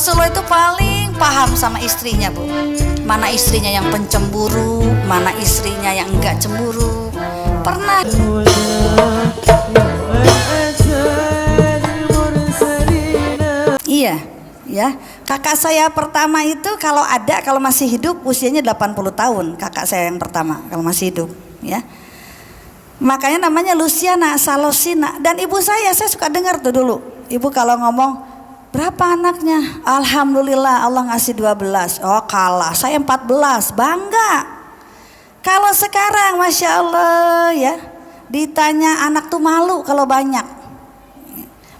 Rasulullah itu paling paham sama istrinya, Bu. Mana istrinya yang pencemburu, mana istrinya yang enggak cemburu. Pernah iya, ya. Kakak saya pertama itu kalau masih hidup usianya 80 tahun, kakak saya yang pertama kalau masih hidup, ya. Makanya namanya Luciana Salosina. Dan ibu saya suka dengar tuh dulu. Ibu kalau ngomong, berapa anaknya? Alhamdulillah Allah ngasih 12. Oh kalah, saya 14, bangga. Kalau sekarang Masya Allah ya, ditanya anak tuh malu kalau banyak.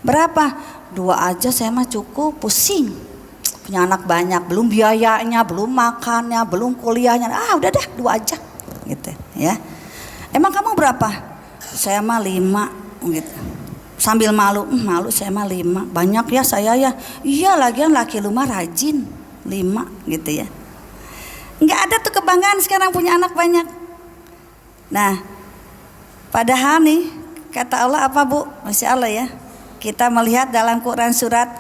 Berapa? 2 aja saya mah cukup, pusing. Punya anak banyak, belum biayanya, belum makannya, belum kuliahnya. Udah dah 2 aja gitu ya. Emang kamu berapa? Saya mah 5 gitu. Sambil malu saya mah 5. Banyak ya saya ya. Iya lagian laki lu mah rajin 5 gitu ya. Enggak ada tuh kebanggaan sekarang punya anak banyak. Nah, padahal nih kata Allah apa, Bu? Masya Allah ya. Kita melihat dalam Quran surat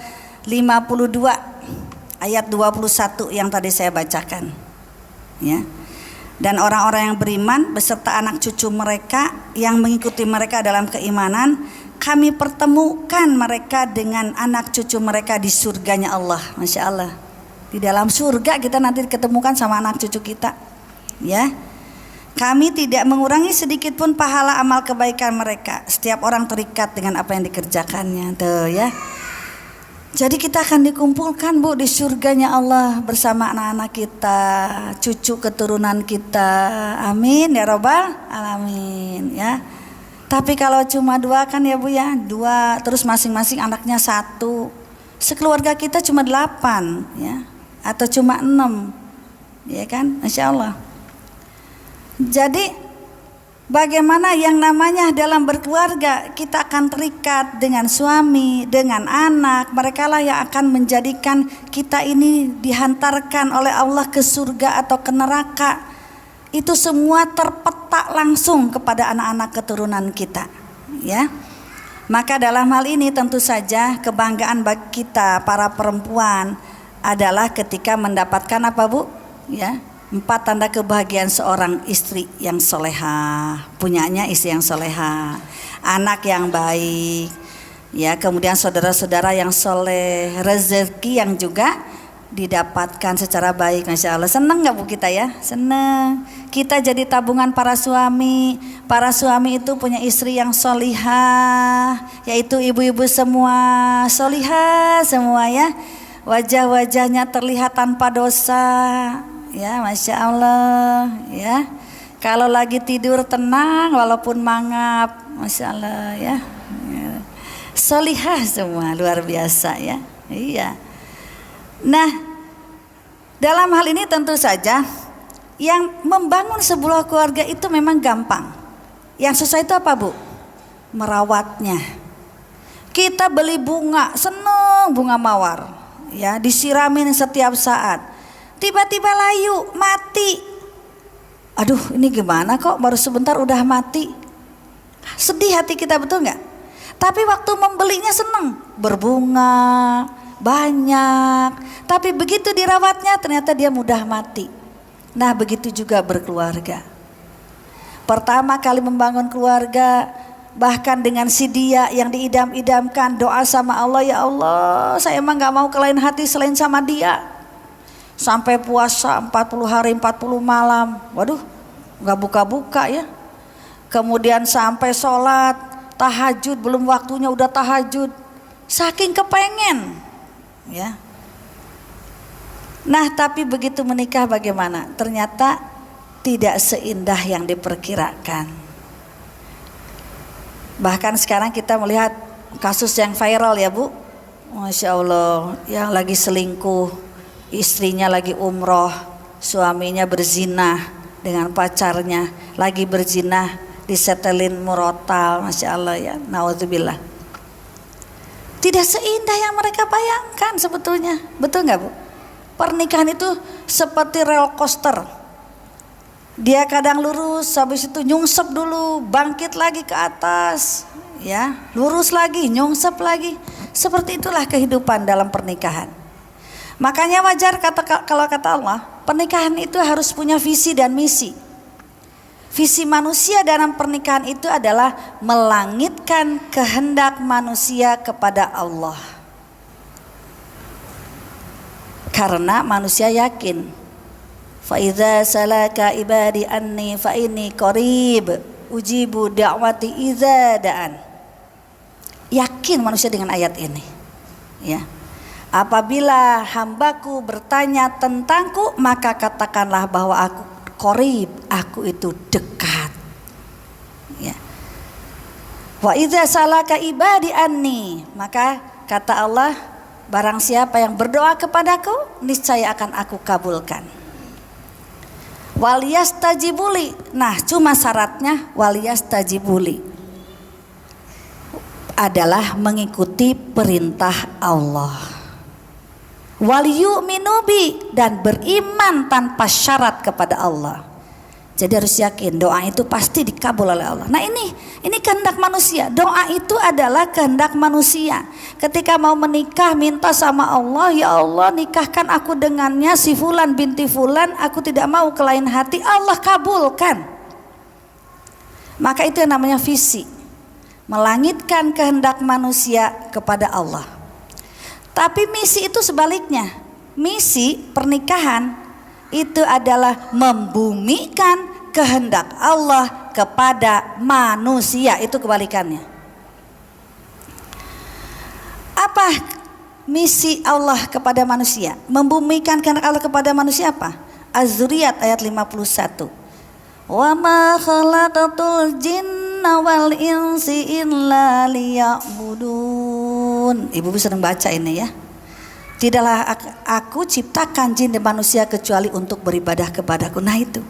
52 ayat 21 yang tadi saya bacakan. Ya. Dan orang-orang yang beriman beserta anak cucu mereka yang mengikuti mereka dalam keimanan, kami pertemukan mereka dengan anak cucu mereka di surganya Allah. Masya Allah. Di dalam surga kita nanti ketemukan sama anak cucu kita. Ya. Kami tidak mengurangi sedikit pun pahala amal kebaikan mereka. Setiap orang terikat dengan apa yang dikerjakannya. Tuh ya. Jadi kita akan dikumpulkan, Bu, di surganya Allah bersama anak-anak kita, cucu keturunan kita. Amin ya Rabbal alamin ya. Tapi kalau cuma 2 kan ya Bu ya, 2 terus masing-masing anaknya 1. Sekeluarga kita cuma 8 ya, atau cuma 6. Ya kan? Masya Allah. Jadi bagaimana yang namanya dalam berkeluarga, kita akan terikat dengan suami, dengan anak. Mereka lah yang akan menjadikan kita ini dihantarkan oleh Allah ke surga atau ke neraka. Itu semua terpetak langsung kepada anak-anak keturunan kita, ya. Maka dalam hal ini tentu saja kebanggaan bagi kita para perempuan adalah ketika mendapatkan apa, Bu? Ya. 4 tanda kebahagiaan seorang istri yang solehah, punyanya istri yang solehah, anak yang baik, ya, kemudian saudara-saudara yang soleh, rezeki yang juga didapatkan secara baik. Masya Allah. Senang nggak Bu kita ya? Senang. Kita jadi tabungan para suami. Para suami itu punya istri yang solihah, yaitu ibu-ibu semua solihah semua ya. Wajah-wajahnya terlihat tanpa dosa. Ya, Masya Allah ya. Kalau lagi tidur tenang walaupun mangap, Masya Allah ya. Solihah semua, luar biasa ya. Iya. Nah, dalam hal ini tentu saja yang membangun sebuah keluarga itu memang gampang. Yang susah itu apa, Bu? Merawatnya. Kita beli bunga, seneng bunga mawar ya, disiramin setiap saat. Tiba-tiba layu, mati. Aduh, ini gimana kok baru sebentar udah mati. Sedih hati kita, betul nggak? Tapi waktu membelinya seneng, berbunga banyak. Tapi begitu dirawatnya ternyata dia mudah mati. Nah, begitu juga berkeluarga. Pertama kali membangun keluarga, bahkan dengan si dia yang diidam-idamkan, doa sama Allah, ya Allah, saya emang nggak mau ke lain hati selain sama dia. Sampai puasa 40 hari 40 malam. Waduh, gak buka-buka ya. Kemudian sampai sholat tahajud, belum waktunya udah tahajud. Saking kepengen ya. Nah, tapi begitu menikah bagaimana? Ternyata tidak seindah yang diperkirakan. Bahkan sekarang kita melihat kasus yang viral ya, Bu. Masya Allah, yang lagi selingkuh, istrinya lagi umroh, suaminya berzina dengan pacarnya, lagi berzina, disetelin murotal. Masya Allah ya, naudzubillah. Tidak seindah yang mereka bayangkan sebetulnya. Betul gak, Bu? Pernikahan itu seperti roller coaster. Dia kadang lurus, habis itu nyungsep dulu, bangkit lagi ke atas, ya, lurus lagi, nyungsep lagi. Seperti itulah kehidupan dalam pernikahan. Makanya wajar kalau kata Allah, pernikahan itu harus punya visi dan misi. Visi manusia dalam pernikahan itu adalah melangitkan kehendak manusia kepada Allah. Karena manusia yakin, fa idza salaka ibadi anni fa inni qarib ujibu da'wati idza da'an. Yakin manusia dengan ayat ini, ya. Apabila hambaku bertanya tentangku, maka katakanlah bahwa aku qarib, aku itu dekat. Ya. Wa idza salaka ibadi anni, maka kata Allah, barang siapa yang berdoa kepadaku, niscaya akan aku kabulkan. Waliyastajibuli, nah cuma syaratnya waliyastajibuli adalah mengikuti perintah Allah. Waliyu'minu bi, dan beriman tanpa syarat kepada Allah. Jadi harus yakin doa itu pasti dikabul oleh Allah. Nah ini kehendak manusia. Doa itu adalah kehendak manusia. Ketika mau menikah minta sama Allah, ya Allah nikahkan aku dengannya si fulan binti fulan, aku tidak mau ke lain hati. Allah kabulkan. Maka itu yang namanya visi, melangitkan kehendak manusia kepada Allah. Tapi misi itu sebaliknya. Misi pernikahan itu adalah membumikan kehendak Allah kepada manusia. Itu kebalikannya. Apa misi Allah kepada manusia? Membumikan kehendak Allah kepada manusia apa? Az-Zuriyat ayat 51. Wa ma khalaqatul jinna wal insi illa liya'budun. Ibu sering baca ini ya. Tidaklah aku ciptakan jin dan manusia kecuali untuk beribadah kepadaku. Nah itu,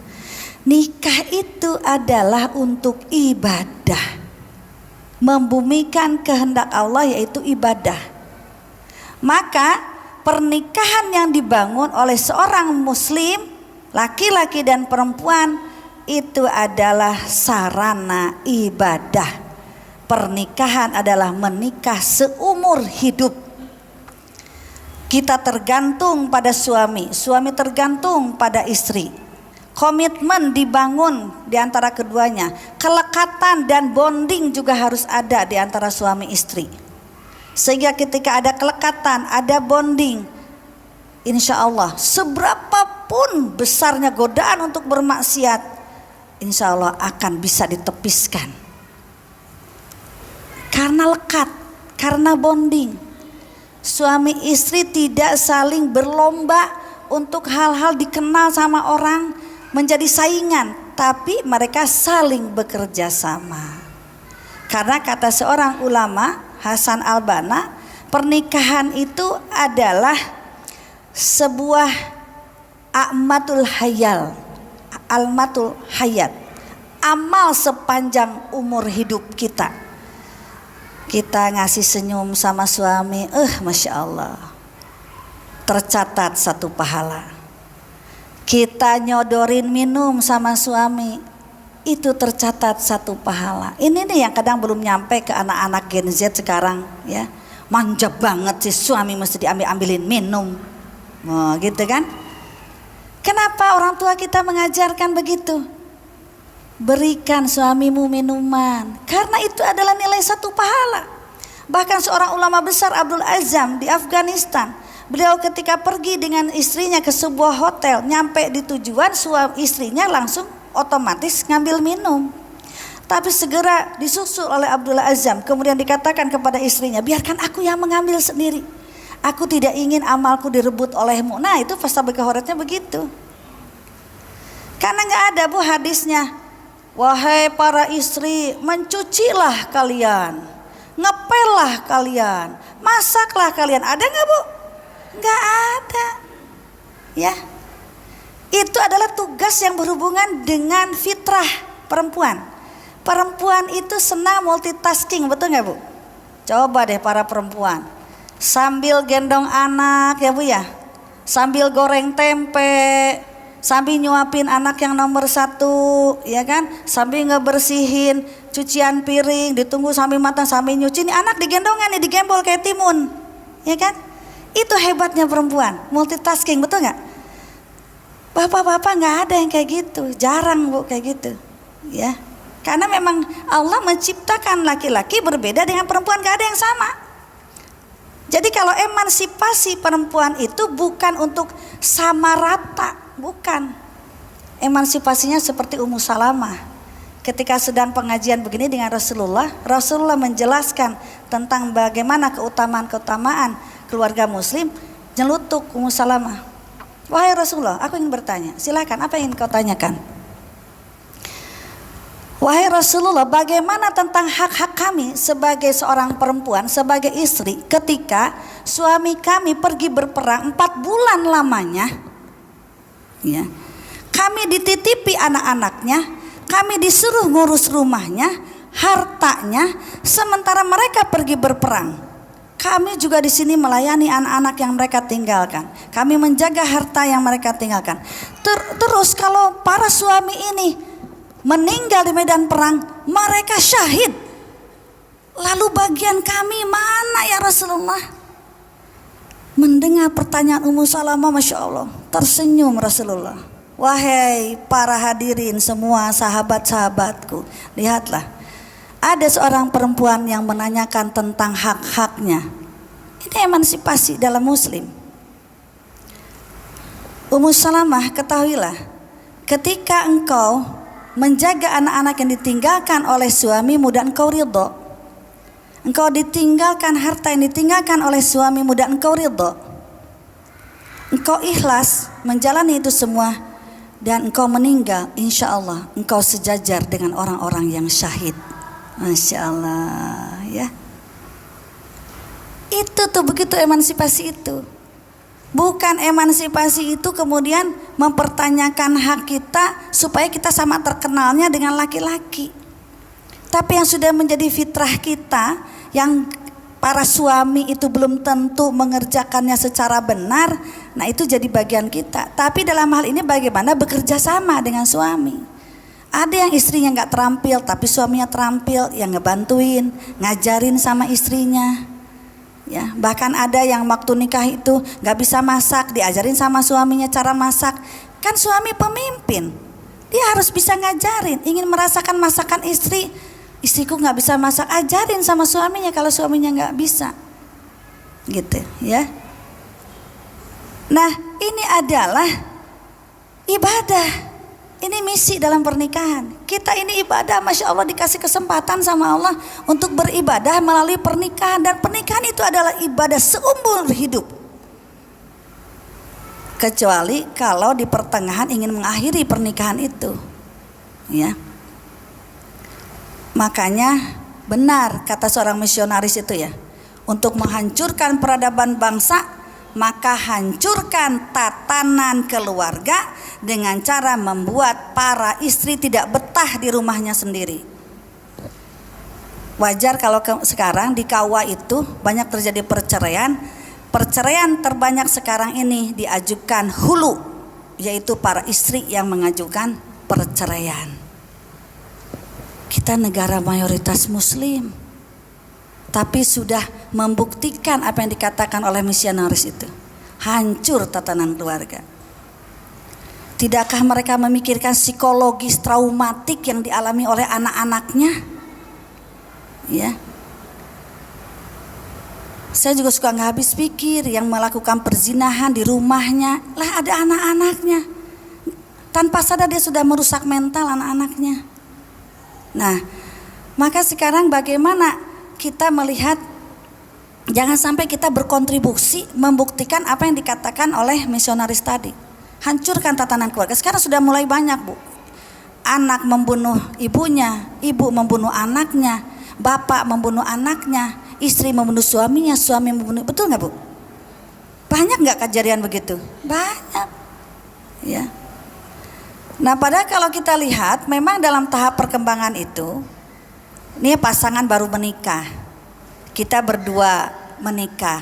nikah itu adalah untuk ibadah, membumikan kehendak Allah yaitu ibadah. Maka pernikahan yang dibangun oleh seorang muslim, laki-laki dan perempuan, itu adalah sarana ibadah. Pernikahan adalah menikah seumur hidup. Kita tergantung pada suami, suami tergantung pada istri. Komitmen dibangun di antara keduanya. Kelekatan dan bonding juga harus ada di antara suami istri. Sehingga ketika ada kelekatan, ada bonding, insya Allah seberapapun besarnya godaan untuk bermaksiat, insya Allah akan bisa ditepiskan. Karena lekat, karena bonding. Suami istri tidak saling berlomba untuk hal-hal dikenal sama orang, menjadi saingan, tapi mereka saling bekerja sama. Karena kata seorang ulama, Hasan al-Banna, pernikahan itu adalah sebuah a'matul hayal, almatul hayat, amal sepanjang umur hidup kita. Kita ngasih senyum sama suami, Masya Allah, tercatat satu pahala. Kita nyodorin minum sama suami, itu tercatat satu pahala. Ini nih yang kadang belum nyampe ke anak-anak Gen Z sekarang ya. Manja banget sih suami mesti diambil-ambilin minum. Oh, gitu kan? Kenapa orang tua kita mengajarkan begitu? Berikan suamimu minuman, karena itu adalah nilai satu pahala. Bahkan seorang ulama besar Abdul Azam di Afghanistan, beliau ketika pergi dengan istrinya ke sebuah hotel, nyampe di tujuan suami istrinya langsung otomatis ngambil minum. Tapi segera disusul oleh Abdul Azam, kemudian dikatakan kepada istrinya, biarkan aku yang mengambil sendiri. Aku tidak ingin amalku direbut olehmu. Nah itu pas sampai ke horetnya begitu. Karena nggak ada bu hadisnya. Wahai para istri, mencucilah kalian, ngepellah kalian, masaklah kalian. Ada nggak bu? Nggak ada. Ya, itu adalah tugas yang berhubungan dengan fitrah perempuan. Perempuan itu senang multitasking, betul nggak bu? Coba deh para perempuan, sambil gendong anak ya bu ya, sambil goreng tempe, sambil nyuapin anak yang nomor 1 ya kan, sambil ngebersihin cucian piring, ditunggu sambil matang, sambil nyuci, ini anak digendongan nih, digembol kayak timun ya kan. Itu hebatnya perempuan, multitasking, betul nggak? Bapak-bapak nggak ada yang kayak gitu, jarang Bu kayak gitu, ya. Karena memang Allah menciptakan laki-laki berbeda dengan perempuan, nggak ada yang sama. Jadi kalau emansipasi perempuan itu bukan untuk sama rata, bukan. Emansipasinya seperti Ummu Salamah. Ketika sedang pengajian begini dengan Rasulullah, Rasulullah menjelaskan tentang bagaimana keutamaan-keutamaan keluarga muslim, nyelutuk Ummu Salamah. Wahai Rasulullah, aku ingin bertanya, silakan, apa yang ingin kau tanyakan? Wahai Rasulullah, bagaimana tentang hak-hak kami sebagai seorang perempuan, sebagai istri, ketika suami kami pergi berperang 4 bulan lamanya, ya, kami dititipi anak-anaknya, kami disuruh ngurus rumahnya, hartanya, sementara mereka pergi berperang. Kami juga di sini melayani anak-anak yang mereka tinggalkan. Kami menjaga harta yang mereka tinggalkan. Terus kalau para suami ini meninggal di medan perang, mereka syahid. Lalu bagian kami mana ya Rasulullah? Mendengar pertanyaan Ummu Salamah, Masya Allah, tersenyum Rasulullah. Wahai para hadirin semua, sahabat-sahabatku, lihatlah, ada seorang perempuan yang menanyakan tentang hak-haknya. Ini emansipasi dalam muslim. Ummu Salamah, ketahuilah, ketika engkau menjaga anak-anak yang ditinggalkan oleh suamimu dan engkau ridho, engkau ditinggalkan harta yang ditinggalkan oleh suamimu dan engkau ridho, engkau ikhlas menjalani itu semua, dan engkau meninggal, insya Allah engkau sejajar dengan orang-orang yang syahid. Masya Allah, ya. Itu tuh, begitu emansipasi itu. Bukan emansipasi itu kemudian mempertanyakan hak kita supaya kita sama terkenalnya dengan laki-laki. Tapi yang sudah menjadi fitrah kita, yang para suami itu belum tentu mengerjakannya secara benar, nah itu jadi bagian kita. Tapi dalam hal ini bagaimana bekerja sama dengan suami. Ada yang istrinya gak terampil tapi suaminya terampil, yang ngebantuin, ngajarin sama istrinya, ya. Bahkan ada yang waktu nikah itu gak bisa masak, diajarin sama suaminya cara masak. Kan suami pemimpin, dia harus bisa ngajarin. Ingin merasakan masakan istri, istriku gak bisa masak, ajarin sama suaminya kalau suaminya gak bisa, gitu ya. Nah ini adalah ibadah. Ini misi dalam pernikahan. Kita ini ibadah, Masya Allah, dikasih kesempatan sama Allah untuk beribadah melalui pernikahan. Dan pernikahan itu adalah ibadah seumur hidup. Kecuali kalau di pertengahan ingin mengakhiri pernikahan itu, ya. Makanya benar kata seorang misionaris itu, ya, untuk menghancurkan peradaban bangsa, maka hancurkan tatanan keluarga dengan cara membuat para istri tidak betah di rumahnya sendiri. Wajar kalau sekarang di KUA itu banyak terjadi perceraian. Perceraian terbanyak sekarang ini diajukan hulu, yaitu para istri yang mengajukan perceraian. Kita negara mayoritas muslim, tapi sudah membuktikan apa yang dikatakan oleh misionaris itu. Hancur tatanan keluarga. Tidakkah mereka memikirkan psikologis traumatik yang dialami oleh anak-anaknya? Ya. Saya juga suka nggak habis pikir yang melakukan perzinahan di rumahnya, lah ada anak-anaknya. Tanpa sadar dia sudah merusak mental anak-anaknya. Nah, maka sekarang bagaimana kita melihat, jangan sampai kita berkontribusi membuktikan apa yang dikatakan oleh misionaris tadi. Hancurkan tatanan keluarga. Sekarang sudah mulai banyak, Bu. Anak membunuh ibunya, ibu membunuh anaknya, bapak membunuh anaknya, istri membunuh suaminya, suami membunuh. Betul nggak, Bu? Banyak nggak kejadian begitu? Banyak, ya. Nah, padahal kalau kita lihat, memang dalam tahap perkembangan itu, ini pasangan baru menikah, kita berdua menikah,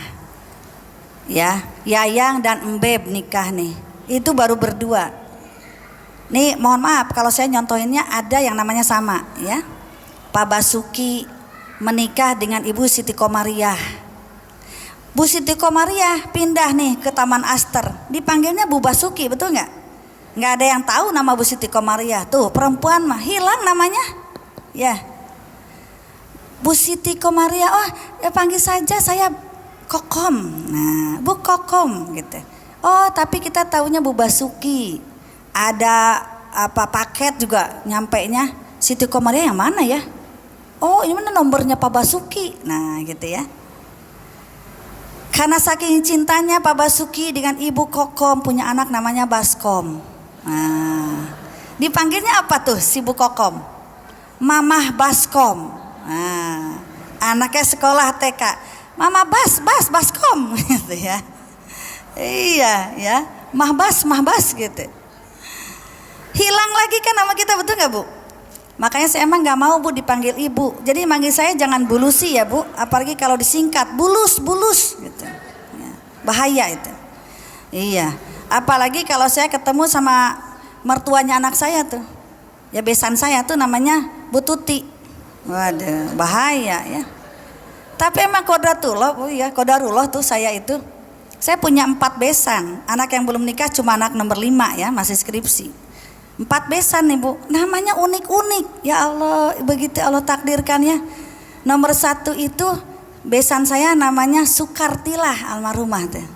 ya, Yayang dan Embeb nikah nih. Itu baru berdua. Nih mohon maaf kalau saya nyontohinnya ada yang namanya sama, ya. Pak Basuki menikah dengan Ibu Siti Komariah. Bu Siti Komariah pindah nih ke Taman Aster, dipanggilnya Bu Basuki, betul nggak? Nggak ada yang tahu nama Bu Siti Komariah. Tuh perempuan mah hilang namanya. Ya, Bu Siti Komariah, oh ya panggil saja saya Kokom. Nah, Bu Kokom gitu. Oh tapi kita taunya Bu Basuki. Ada apa paket juga nyampainya Siti Komariah yang mana ya? Oh ini mana nomornya Pak Basuki. Nah gitu ya. Karena saking cintanya Pak Basuki dengan Ibu Kokom, punya anak namanya Baskom. Nah, dipanggilnya apa tuh si Bu Kokom? Mamah Baskom. Nah, anaknya sekolah TK. Mama Baskom gitu ya. Iya ya, Mah Bas gitu. Hilang lagi kan nama kita, betul nggak Bu? Makanya saya emang nggak mau Bu dipanggil ibu. Jadi manggil saya jangan Bulusi ya Bu. Apalagi kalau disingkat bulus gitu. Ya, bahaya itu. Iya. Apalagi kalau saya ketemu sama mertuanya anak saya tuh. Ya besan saya tuh namanya Bu Tuti. Waduh, bahaya ya. Tapi emang kodarullah, ya kodarullah tuh saya itu. Saya punya 4 besan. Anak yang belum nikah cuma anak nomor 5 ya, masih skripsi. 4 besan nih Bu, namanya unik-unik. Ya Allah, begitu Allah takdirkan ya. Nomor 1 itu besan saya namanya Sukartilah almarhumah tuh.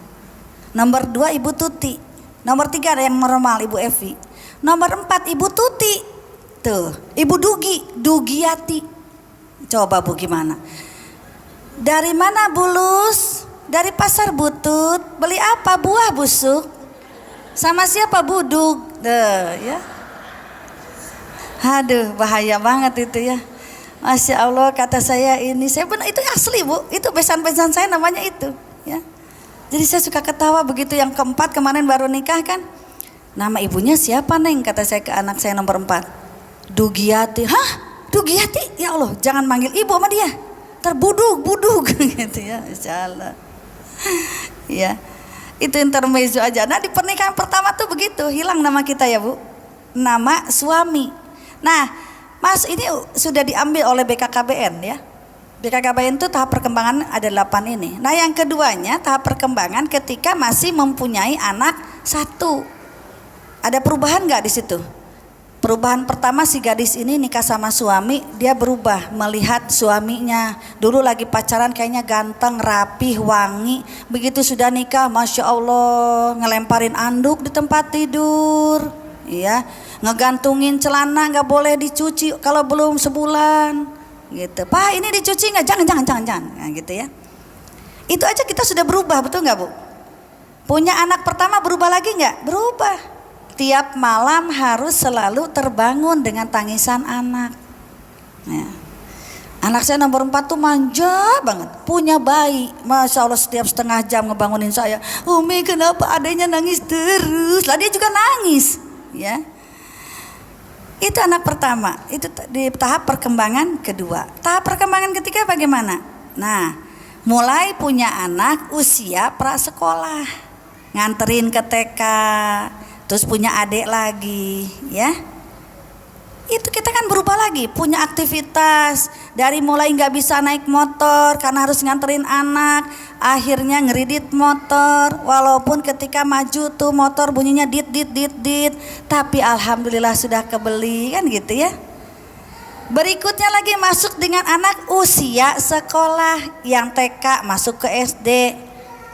Nomor 2 Ibu Tuti. Nomor 3 ada yang normal Ibu Evi. Nomor 4 Ibu Tuti. Tuh, Ibu Dugiati. Coba Bu gimana? Dari mana Bulus? Dari pasar Butut. Beli apa? Buah busuk. Sama siapa? Buduk. Ya. Aduh, bahaya banget itu ya. Masya Allah, kata saya ini, saya benar itu asli Bu. Itu besan-besan saya namanya itu. Ya. Jadi saya suka ketawa begitu. Yang keempat kemarin baru nikah kan. Nama ibunya siapa Neng? Kata saya ke anak saya nomor 4. Dugiati. Hah? Dugiati? Ya Allah, jangan manggil ibu sama dia. Terbuduk gitu ya. Insya Allah. Ya. Itu intermezzo aja. Nah di pernikahan pertama tuh begitu, hilang nama kita ya Bu, nama suami. Nah Mas ini sudah diambil oleh BKKBN ya. BKKBN itu tahap perkembangan ada 8 ini. Nah yang keduanya tahap perkembangan ketika masih mempunyai anak 1. Ada perubahan nggak di situ? Perubahan pertama, si gadis ini nikah sama suami, dia berubah melihat suaminya. Dulu lagi pacaran kayaknya ganteng, rapih, wangi. Begitu sudah nikah, Masya Allah, ngelemparin anduk di tempat tidur. Iya, ngegantungin celana nggak boleh dicuci kalau belum sebulan. Gitu. Pak ini dicuci nggak? Jangan. Nah, gitu ya. Itu aja kita sudah berubah, betul nggak Bu? Punya anak pertama berubah lagi nggak? Berubah. Tiap malam harus selalu terbangun dengan tangisan anak. Ya. Anak saya nomor 4 tuh manja banget, punya bayi. Masya Allah setiap setengah jam ngebangunin saya. Umi kenapa adanya nangis terus? Lah dia juga nangis. Ya. Itu anak pertama, itu di tahap perkembangan kedua. Tahap perkembangan ketiga bagaimana? Nah, mulai punya anak usia prasekolah, nganterin ke TK. Terus punya adik lagi ya. Itu kita kan berubah lagi, punya aktivitas. Dari mulai gak bisa naik motor karena harus nganterin anak, akhirnya ngeridit motor. Walaupun ketika maju tuh motor bunyinya dit. Tapi alhamdulillah sudah kebeli kan gitu ya. Berikutnya lagi masuk dengan anak usia sekolah. Yang TK masuk ke SD,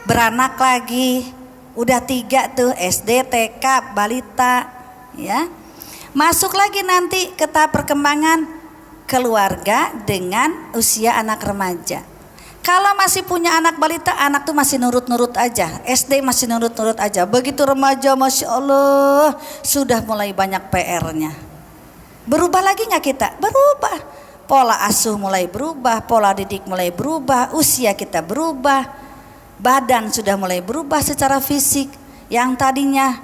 beranak lagi. Udah 3 tuh, SD, TK, balita ya. Masuk lagi nanti ke tahap perkembangan keluarga dengan usia anak remaja. Kalau masih punya anak balita, anak tuh masih nurut-nurut aja. SD masih nurut-nurut aja. Begitu remaja, Masya Allah, sudah mulai banyak PR-nya. Berubah lagi gak kita? Berubah. Pola asuh mulai berubah, pola didik mulai berubah, usia kita berubah. Badan sudah mulai berubah secara fisik. Yang tadinya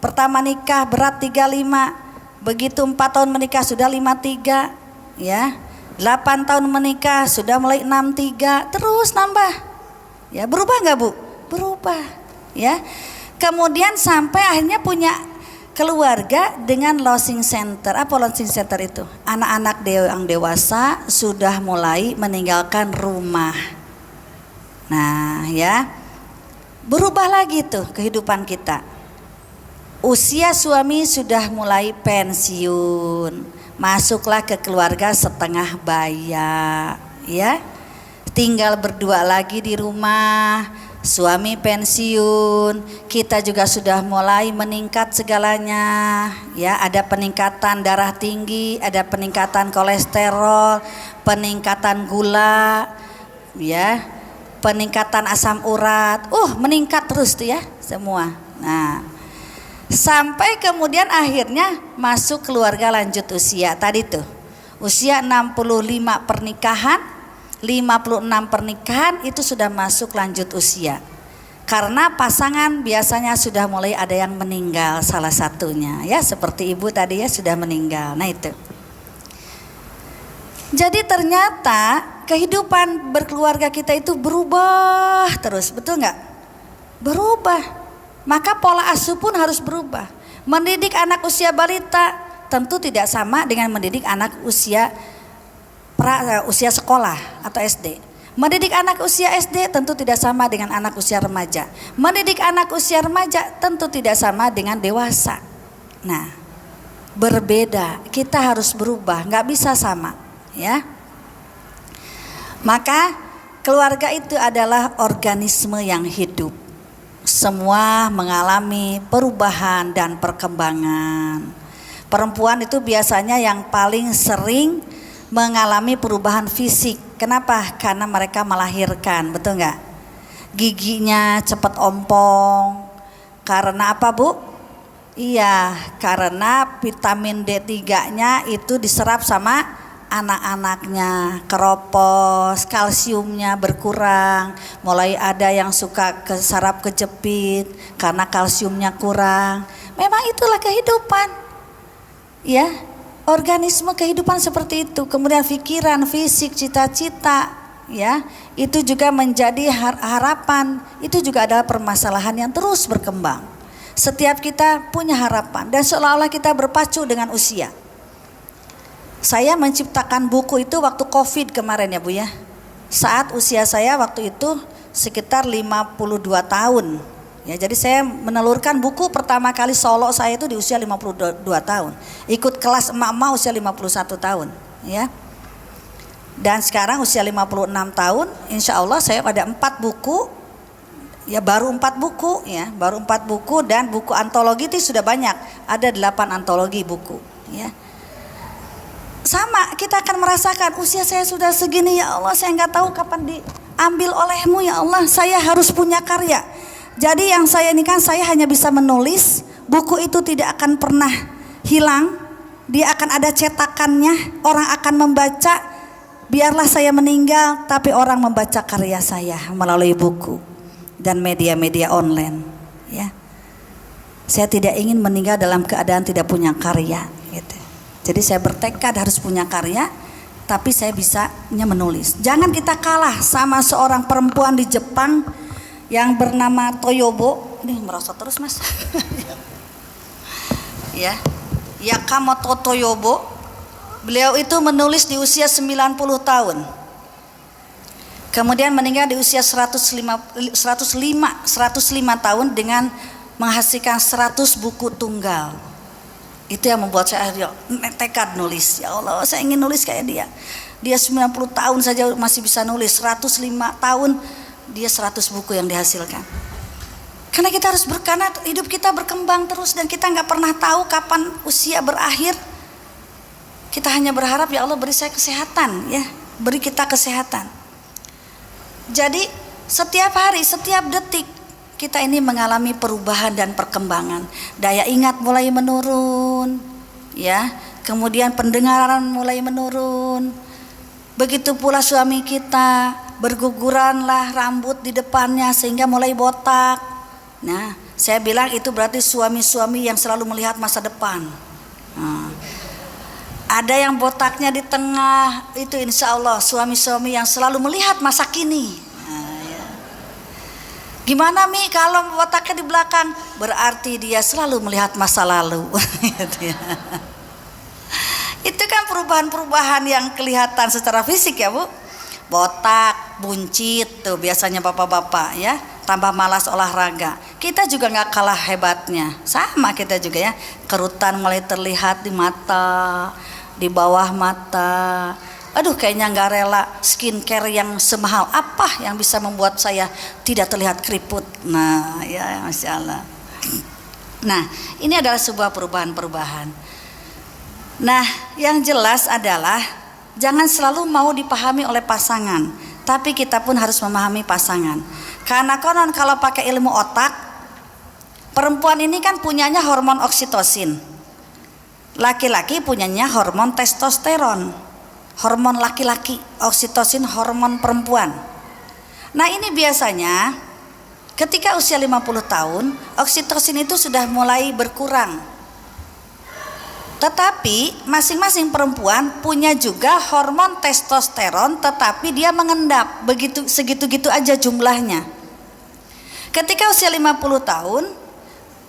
pertama nikah berat 35, begitu 4 tahun menikah sudah 53 ya. 8 tahun menikah sudah mulai 63, terus nambah. Ya, berubah nggak Bu? Berubah ya. Kemudian sampai akhirnya punya keluarga dengan losing center. Apa losing center itu? Anak-anak yang dewasa sudah mulai meninggalkan rumah. Nah ya, berubah lagi tuh kehidupan kita. Usia suami sudah mulai pensiun, masuklah ke keluarga setengah baya, ya. Tinggal berdua lagi di rumah, suami pensiun, kita juga sudah mulai meningkat segalanya, ya. Ada peningkatan darah tinggi, ada peningkatan kolesterol, peningkatan gula, ya, peningkatan asam urat, meningkat terus tuh ya semua. Nah, sampai kemudian akhirnya masuk keluarga lanjut usia tadi tuh. Usia 65 pernikahan, 56 pernikahan itu sudah masuk lanjut usia. Karena pasangan biasanya sudah mulai ada yang meninggal salah satunya, ya seperti ibu tadi ya sudah meninggal. Nah itu. Jadi ternyata kehidupan berkeluarga kita itu berubah terus, betul nggak? Berubah. Maka pola asuh pun harus berubah. Mendidik anak usia balita tentu tidak sama dengan mendidik anak usia sekolah atau SD. Mendidik anak usia SD tentu tidak sama dengan anak usia remaja. Mendidik anak usia remaja tentu tidak sama dengan dewasa. Nah, berbeda. Kita harus berubah, nggak bisa sama, ya. Maka keluarga itu adalah organisme yang hidup. Semua mengalami perubahan dan perkembangan. Perempuan itu biasanya yang paling sering mengalami perubahan fisik. Kenapa? Karena mereka melahirkan, betul nggak? Giginya cepat ompong. Karena apa, Bu? Iya, karena vitamin D3-nya itu diserap sama anak-anaknya, keropos, kalsiumnya berkurang, mulai ada yang suka saraf kejepit karena kalsiumnya kurang. Memang itulah kehidupan, ya, organisme kehidupan seperti itu. Kemudian pikiran, fisik, cita-cita, ya, itu juga menjadi harapan. Itu juga adalah permasalahan yang terus berkembang. Setiap kita punya harapan dan seolah-olah kita berpacu dengan usia. Saya menciptakan buku itu waktu Covid kemarin ya Bu ya. Saat usia saya waktu itu sekitar 52 tahun. Ya, jadi saya menelurkan buku pertama kali solo saya itu di usia 52 tahun. Ikut kelas emak-emak usia 51 tahun, ya. Dan sekarang usia 56 tahun, insya Allah saya ada 4 buku. Ya baru 4 buku ya, baru 4 buku dan buku antologi itu sudah banyak. Ada 8 antologi buku, ya. Sama kita akan merasakan usia saya sudah segini, ya Allah saya nggak tahu kapan diambil olehmu, ya Allah saya harus punya karya. Jadi yang saya ini kan saya hanya bisa menulis, buku itu tidak akan pernah hilang, dia akan ada cetakannya, orang akan membaca. Biarlah saya meninggal tapi orang membaca karya saya melalui buku dan media-media online, ya. Saya tidak ingin meninggal dalam keadaan tidak punya karya gitu. Jadi saya bertekad harus punya karya, tapi saya bisanya menulis. Jangan kita kalah sama seorang perempuan di Jepang yang bernama Toyobo. Ini merosot terus Mas. Ya, Yakamoto Toyobo. Beliau itu menulis di usia 90 tahun. Kemudian meninggal di usia 105 tahun dengan menghasilkan 100 buku tunggal. Itu yang membuat saya tekad nulis. Ya Allah, saya ingin nulis kayak dia. Dia 90 tahun saja masih bisa nulis. 105 tahun dia 100 buku yang dihasilkan. Karena kita harus karena hidup kita berkembang terus dan kita nggak pernah tahu kapan usia berakhir. Kita hanya berharap ya Allah beri saya kesehatan, ya, beri kita kesehatan. Jadi setiap hari, setiap detik kita ini mengalami perubahan dan perkembangan. Daya ingat mulai menurun, ya. Kemudian pendengaran mulai menurun. Begitu pula suami kita, berguguranlah rambut di depannya sehingga mulai botak. Nah, saya bilang itu berarti suami-suami yang selalu melihat masa depan. Nah, ada yang botaknya di tengah, itu insya Allah suami-suami yang selalu melihat masa kini. Gimana Mi kalau botaknya di belakang? Berarti dia selalu melihat masa lalu. Itu kan perubahan-perubahan yang kelihatan secara fisik ya Bu. Botak, buncit tuh biasanya bapak-bapak ya, tambah malas olahraga. Kita juga nggak kalah hebatnya, sama kita juga ya, kerutan mulai terlihat di mata, di bawah mata. Aduh, kayaknya nggak rela skincare yang semahal apa yang bisa membuat saya tidak terlihat keriput. Nah ya, Masya Allah. Nah ini adalah sebuah perubahan-perubahan. Nah yang jelas adalah jangan selalu mau dipahami oleh pasangan, tapi kita pun harus memahami pasangan. Karena konon kalau pakai ilmu otak, perempuan ini kan punyanya hormon oksitosin, laki-laki punyanya hormon testosteron. Hormon laki-laki, oksitosin hormon perempuan. Nah ini biasanya ketika usia 50 tahun, oksitosin itu sudah mulai berkurang. Tetapi masing-masing perempuan punya juga hormon testosteron, tetapi dia mengendap, begitu segitu-gitu aja jumlahnya. Ketika usia 50 tahun,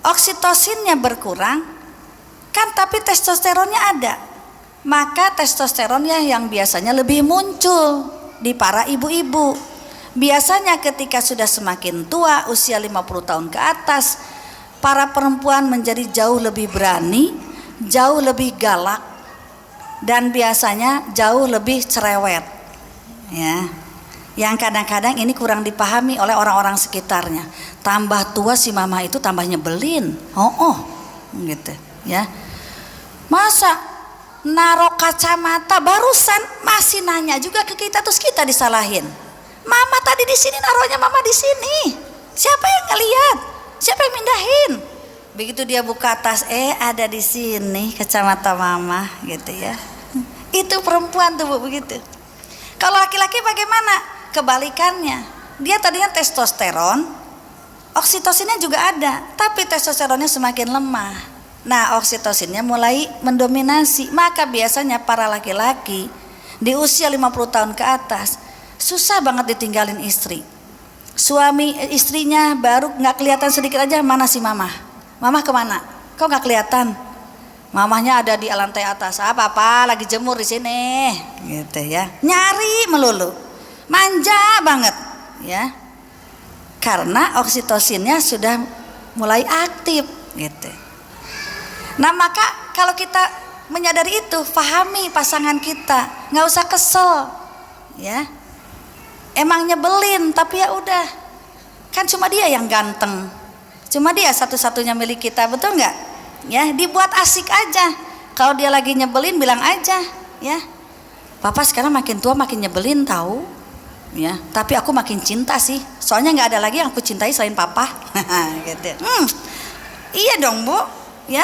oksitosinnya berkurang, kan tapi testosteronnya ada. Maka testosteronnya yang biasanya lebih muncul di para ibu-ibu. Biasanya ketika sudah semakin tua, usia 50 tahun ke atas, para perempuan menjadi jauh lebih berani, jauh lebih galak, dan biasanya jauh lebih cerewet ya. Yang kadang-kadang ini kurang dipahami oleh orang-orang sekitarnya. Tambah tua si mama itu tambah nyebelin. Gitu ya. Masa naruh kacamata barusan masih nanya juga ke kita, terus kita disalahin. Mama tadi di sini, naruhnya mama di sini. Siapa yang ngeliat? Siapa yang mindahin? Begitu dia buka tas, ada di sini kacamata mama, gitu ya. Itu perempuan tuh Bu, begitu. Kalau laki-laki bagaimana? Kebalikannya. Dia tadinya testosteron, oksitosinnya juga ada, tapi testosteronnya semakin lemah. Nah oksitosinnya mulai mendominasi. Maka biasanya para laki-laki di usia 50 tahun ke atas susah banget ditinggalin istri. Suami istrinya baru gak kelihatan sedikit aja, mana si mama? Mama kemana? Kok gak kelihatan? Mamahnya ada di lantai atas. Apa lagi jemur di sini, gitu ya. Nyari melulu, manja banget ya. Karena oksitosinnya sudah mulai aktif gitu. Nah maka kalau kita menyadari itu, pahami pasangan kita, nggak usah kesel, ya. Emang nyebelin, tapi ya udah, kan cuma dia yang ganteng, cuma dia satu-satunya milik kita, betul nggak? Ya, dibuat asik aja. Kalau dia lagi nyebelin, bilang aja, ya. Papa sekarang makin tua makin nyebelin tahu, ya. Tapi aku makin cinta sih, soalnya nggak ada lagi yang aku cintai selain papa, gitu. Iya dong Bu, ya.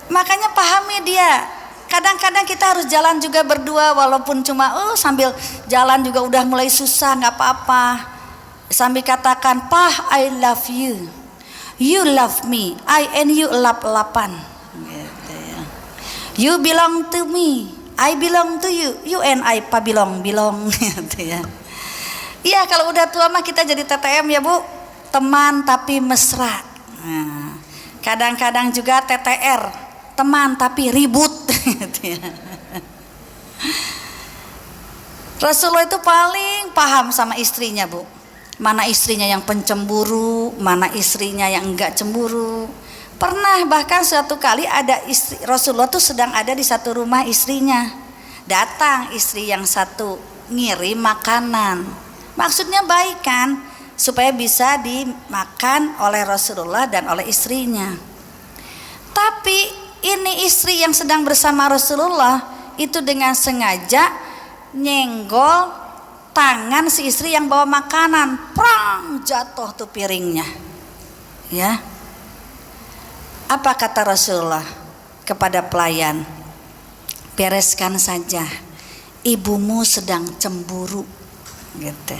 Makanya pahami dia. Kadang-kadang kita harus jalan juga berdua, walaupun cuma sambil jalan juga udah mulai susah, nggak apa-apa. Sambil katakan, "Pah, I love you, you love me, I and you lap-lapan." Gitu ya. You belong to me, I belong to you, you and I pa belong, gitu ya. Iya, kalau udah tua mah kita jadi TTM ya Bu, teman tapi mesra. Nah, kadang-kadang juga TTR, teman tapi ribut. Rasulullah itu paling paham sama istrinya Bu. Mana istrinya yang pencemburu, mana istrinya yang enggak cemburu. Pernah bahkan suatu kali ada istri Rasulullah tuh sedang ada di satu rumah istrinya. Datang istri yang satu ngirim makanan. Maksudnya baik kan, supaya bisa dimakan oleh Rasulullah dan oleh istrinya. Tapi ini istri yang sedang bersama Rasulullah itu dengan sengaja nyenggol tangan si istri yang bawa makanan, prang, jatuh tuh piringnya. Ya. Apa kata Rasulullah kepada pelayan? Bereskan saja, ibumu sedang cemburu, gitu.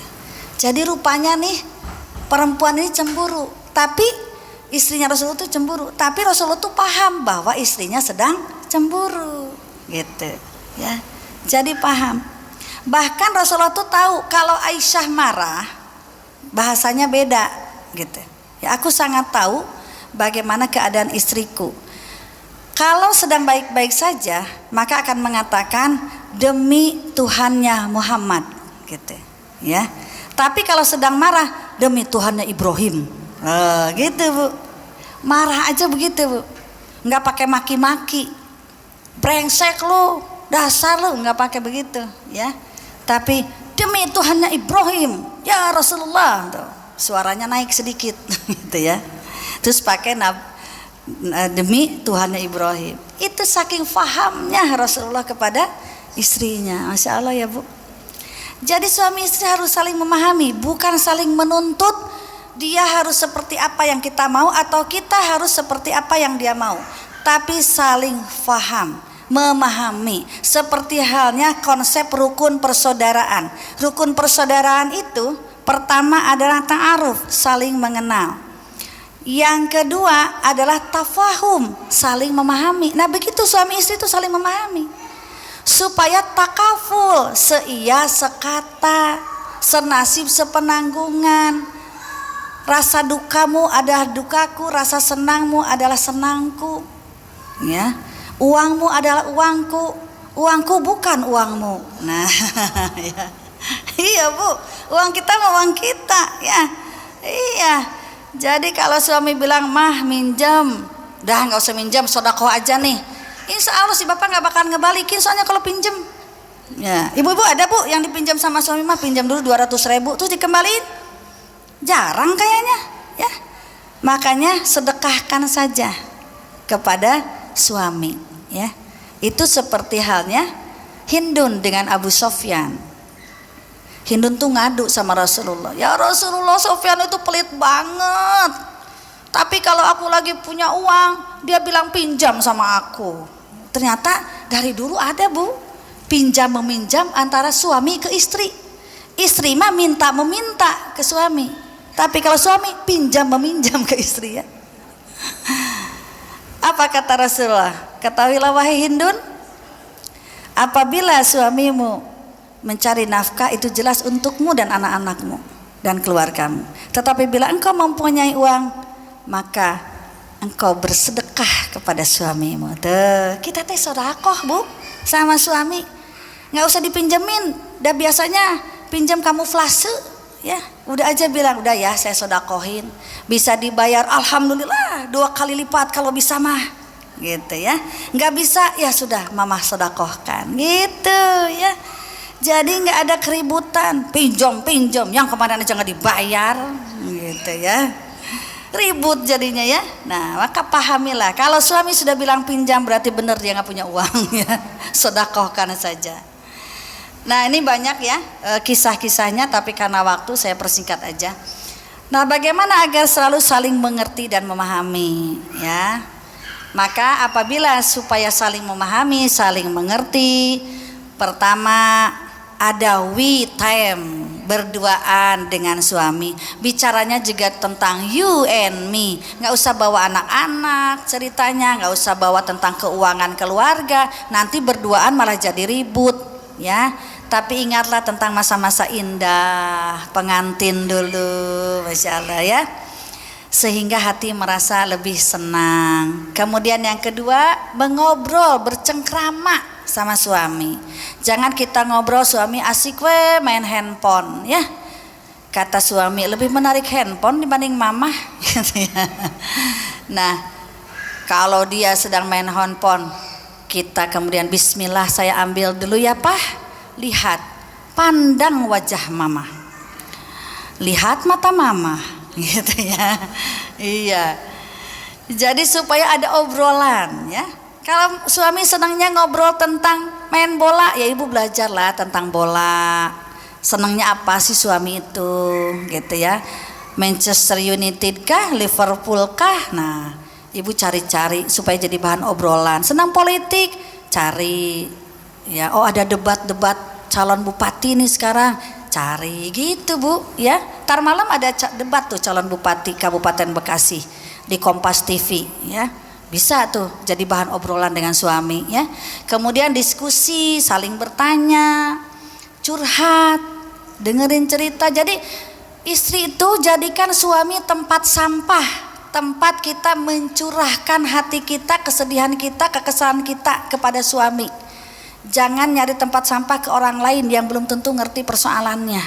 Jadi rupanya nih perempuan ini cemburu, tapi istrinya Rasulullah tuh cemburu, tapi Rasulullah tuh paham bahwa istrinya sedang cemburu, gitu ya. Jadi paham. Bahkan Rasulullah tuh tahu kalau Aisyah marah, bahasanya beda, gitu. Ya, aku sangat tahu bagaimana keadaan istriku. Kalau sedang baik-baik saja, maka akan mengatakan demi Tuhannya Muhammad, gitu. ya. Tapi kalau sedang marah, demi Tuhannya Ibrahim, gitu Bu. Marah aja begitu Bu, nggak pakai maki-maki, brengsek lu, dasar lu, nggak pakai begitu, ya. Tapi demi Tuhannya Ibrahim, ya Rasulullah, tuh, suaranya naik sedikit, gitu ya. Terus pakai demi Tuhannya Ibrahim. Itu saking fahamnya Rasulullah kepada istrinya, Masya Allah ya Bu. Jadi suami istri harus saling memahami, bukan saling menuntut. Dia harus seperti apa yang kita mau atau kita harus seperti apa yang dia mau. Tapi saling faham, memahami. Seperti halnya konsep rukun persaudaraan. Rukun persaudaraan itu pertama adalah ta'aruf, saling mengenal. Yang kedua adalah tafahum, saling memahami. Nah begitu suami istri itu saling memahami, supaya takaful, seia sekata, senasib sepenanggungan. Rasa dukamu adalah dukaku, rasa senangmu adalah senangku, ya. Uangmu adalah uangku, uangku bukan uangmu. Nah ya. Iya Bu, uang kita mah uang kita, ya. Iya. Jadi kalau suami bilang, mah minjem, dah nggak usah minjem, sodako aja nih. Insya Allah si bapak nggak bakal ngebalikin, soalnya kalau pinjem, ya. Ibu-ibu ada Bu yang dipinjam sama suami mah, pinjam dulu 200.000 terus dikembaliin? Jarang kayaknya, ya. Makanya sedekahkan saja kepada suami, ya. Itu seperti halnya Hindun dengan Abu Sofyan. Hindun tuh ngadu sama Rasulullah, ya Rasulullah, Sofyan itu pelit banget. Tapi kalau aku lagi punya uang, dia bilang pinjam sama aku. Ternyata dari dulu ada Bu, pinjam meminjam antara suami ke istri. Istri mah minta meminta ke suami, tapi kalau suami pinjam meminjam ke istri, ya. Apa kata Rasulullah? Ketahuilah wahai Hindun, apabila suamimu mencari nafkah itu jelas untukmu dan anak-anakmu dan keluargamu. Tetapi bila engkau mempunyai uang, maka engkau bersedekah kepada suamimu. Tuh, kita teh sedekah Bu sama suami, nggak usah dipinjemin. Dah biasanya pinjam kamuflase, ya. Udah aja bilang, udah ya saya sedekahin, bisa dibayar alhamdulillah 2 kali lipat kalau bisa mah, gitu ya. Nggak bisa ya sudah mama sedekahkan, gitu ya. Jadi nggak ada keributan, pinjam yang kemarin aja nggak dibayar, gitu ya. Ribut jadinya, ya. Nah maka pahamilah, kalau suami sudah bilang pinjam berarti benar dia nggak punya uang, ya. Sedekahkan saja. Nah ini banyak ya kisah-kisahnya, tapi karena waktu saya persingkat aja. Nah bagaimana agar selalu saling mengerti dan memahami, ya. Maka apabila supaya saling memahami, saling mengerti, pertama ada we time, berduaan dengan suami. Bicaranya juga tentang you and me, nggak usah bawa anak-anak ceritanya, nggak usah bawa tentang keuangan keluarga, nanti berduaan malah jadi ribut, ya. Tapi ingatlah tentang masa-masa indah pengantin dulu, Masya Allah, ya, sehingga hati merasa lebih senang. Kemudian yang kedua, mengobrol, bercengkrama sama suami. Jangan kita ngobrol suami asik we main handphone, ya. Kata suami, lebih menarik handphone dibanding mama, gitu ya. Nah kalau dia sedang main handphone, kita kemudian bismillah, saya ambil dulu ya Pak. Lihat, pandang wajah mama, lihat mata mama, gitu ya. Iya. Jadi supaya ada obrolan, ya. Kalau suami senangnya ngobrol tentang main bola, ya ibu belajarlah tentang bola. Senangnya apa sih suami itu, gitu ya. Manchester United kah, Liverpool kah? Nah, ibu cari-cari supaya jadi bahan obrolan. Senang politik, cari, ya. Oh ada debat-debat calon bupati nih sekarang, cari gitu Bu, ya. Ntar malam ada debat tuh calon bupati Kabupaten Bekasi di Kompas TV, ya. Bisa tuh jadi bahan obrolan dengan suami, ya. Kemudian diskusi, saling bertanya, curhat, dengerin cerita. Jadi istri itu jadikan suami tempat sampah, tempat kita mencurahkan hati kita, kesedihan kita, kekesalan kita kepada suami. Jangan nyari tempat sampah ke orang lain yang belum tentu ngerti persoalannya,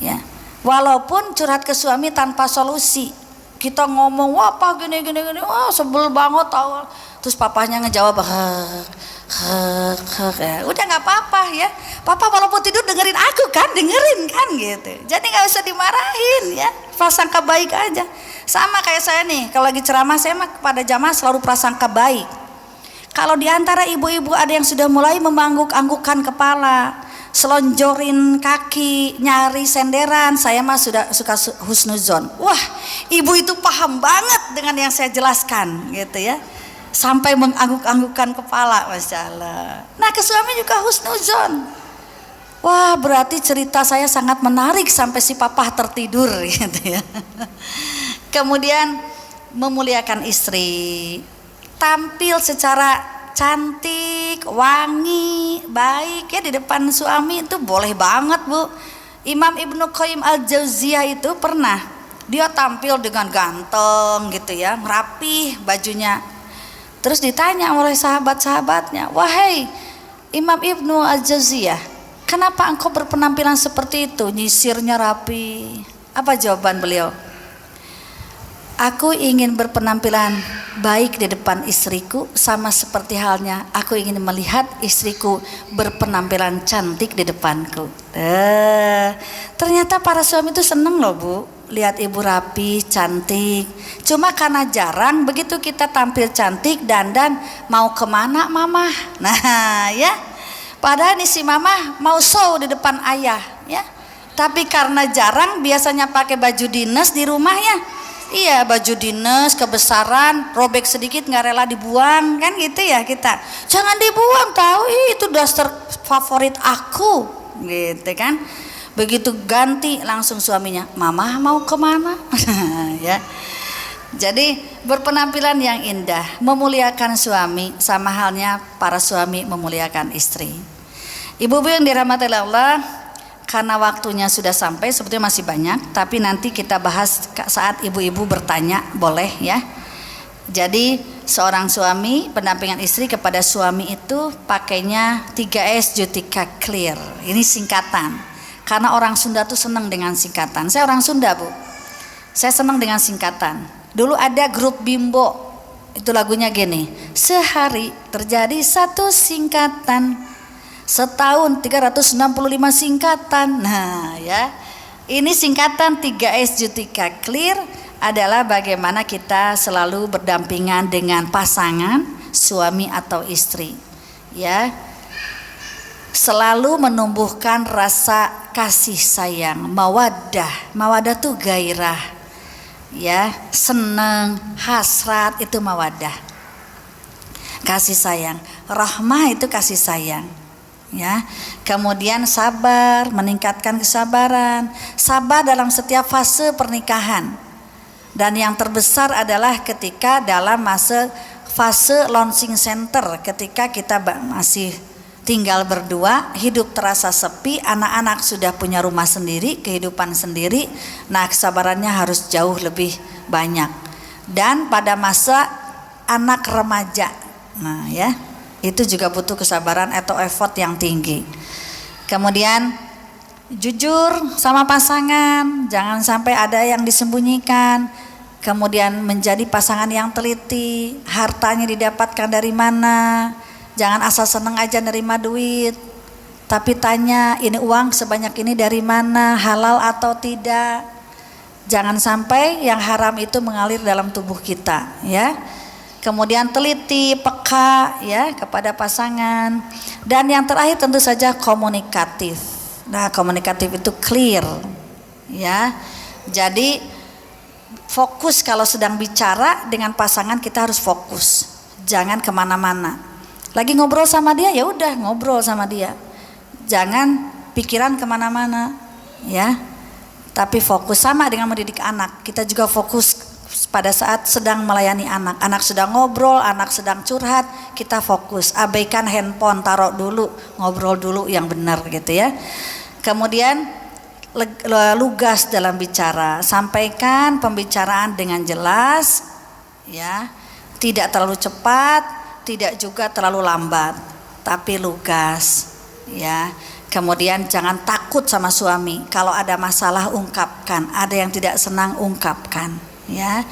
ya. Walaupun curhat ke suami tanpa solusi, kita ngomong wah apa gini, wah sebel banget tahu. Terus papanya ngejawab ya. Udah nggak apa-apa ya, papa walaupun tidur dengerin aku kan, dengerin kan gitu. Jadi nggak usah dimarahin ya, prasangka baik aja. Sama kayak saya nih, kalau lagi ceramah saya mah kepada jamaah selalu prasangka baik. Kalau diantara ibu-ibu ada yang sudah mulai mengangguk-anggukan kepala, selonjorin kaki, nyari senderan, saya mah sudah suka husnuzon. Wah, ibu itu paham banget dengan yang saya jelaskan gitu ya. Sampai mengangguk-anggukkan kepala, Masya Allah. Nah, ke suami juga husnuzon. Wah, berarti cerita saya sangat menarik sampai si papa tertidur gitu ya. Kemudian memuliakan istri, tampil secara cantik, wangi, baik ya di depan suami itu boleh banget, Bu. Imam Ibnu Qayyim Al-Jauziyah itu pernah dia tampil dengan ganteng gitu ya, rapih bajunya. Terus ditanya oleh sahabat-sahabatnya, "Wahai Imam Ibnu Al-Jauziyah, kenapa engkau berpenampilan seperti itu, nyisirnya rapi?" Apa jawaban beliau? "Aku ingin berpenampilan baik di depan istriku, sama seperti halnya aku ingin melihat istriku berpenampilan cantik di depanku." Ternyata para suami itu seneng loh, Bu, lihat ibu rapi, cantik. Cuma karena jarang begitu kita tampil cantik, dandan, mau kemana mama? Nah ya, padahal nih si mama mau show di depan ayah ya. Tapi karena jarang, biasanya pakai baju dinas di rumah ya. Iya, baju dinas kebesaran, robek sedikit nggak rela dibuang kan gitu ya kita. Jangan dibuang, tahu itu daster favorit aku gitu kan. Begitu ganti langsung suaminya, "Mama mau kemana?" Ya. Jadi berpenampilan yang indah, memuliakan suami, sama halnya para suami memuliakan istri. Ibu-ibu yang dirahmati Allah, karena waktunya sudah sampai, sebetulnya masih banyak, tapi nanti kita bahas saat ibu-ibu bertanya, boleh ya. Jadi seorang suami, pendampingan istri kepada suami itu pakainya 3S Jutika Clear. Ini singkatan. Karena orang Sunda tuh senang dengan singkatan. Saya orang Sunda, Bu. Saya senang dengan singkatan. Dulu ada grup Bimbo, itu lagunya gini, "Sehari terjadi satu singkatan, setahun 365 singkatan." Nah ya, ini singkatan 3S Jutika Clear adalah bagaimana kita selalu berdampingan dengan pasangan, suami atau istri ya. Selalu menumbuhkan rasa kasih sayang, mawaddah tuh gairah ya, seneng, hasrat itu mawaddah, kasih sayang. Rahmah itu kasih sayang ya. Kemudian sabar, meningkatkan kesabaran, sabar dalam setiap fase pernikahan. Dan yang terbesar adalah ketika dalam fase launching center, ketika kita masih tinggal berdua, hidup terasa sepi, anak-anak sudah punya rumah sendiri, kehidupan sendiri. Nah, kesabarannya harus jauh lebih banyak. Dan pada masa anak remaja, nah ya, itu juga butuh kesabaran atau effort yang tinggi. Kemudian jujur sama pasangan, jangan sampai ada yang disembunyikan. Kemudian menjadi pasangan yang teliti, hartanya didapatkan dari mana. Jangan asal seneng aja nerima duit, tapi tanya, ini uang sebanyak ini dari mana, halal atau tidak. Jangan sampai yang haram itu mengalir dalam tubuh kita ya. Kemudian teliti, peka ya kepada pasangan. Dan yang terakhir tentu saja komunikatif. Nah, komunikatif itu clear ya. Jadi fokus, kalau sedang bicara dengan pasangan kita harus fokus, jangan kemana-mana. Lagi ngobrol sama dia, ya udah ngobrol sama dia, jangan pikiran kemana-mana ya. Tapi fokus, sama dengan mendidik anak, kita juga fokus pada saat sedang melayani anak. Anak sedang ngobrol, anak sedang curhat, kita fokus, abaikan handphone, taruh dulu, ngobrol dulu yang benar gitu ya. Kemudian lugas dalam bicara, sampaikan pembicaraan dengan jelas ya, tidak terlalu cepat, tidak juga terlalu lambat, tapi lugas ya. Kemudian jangan takut sama suami. Kalau ada masalah ungkapkan, ada yang tidak senang ungkapkan, ya.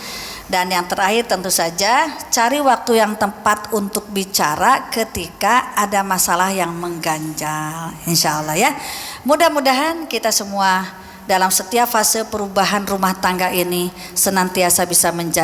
Dan yang terakhir tentu saja cari waktu yang tepat untuk bicara ketika ada masalah yang mengganjal. Insya Allah ya. Mudah-mudahan kita semua dalam setiap fase perubahan rumah tangga ini senantiasa bisa menjaga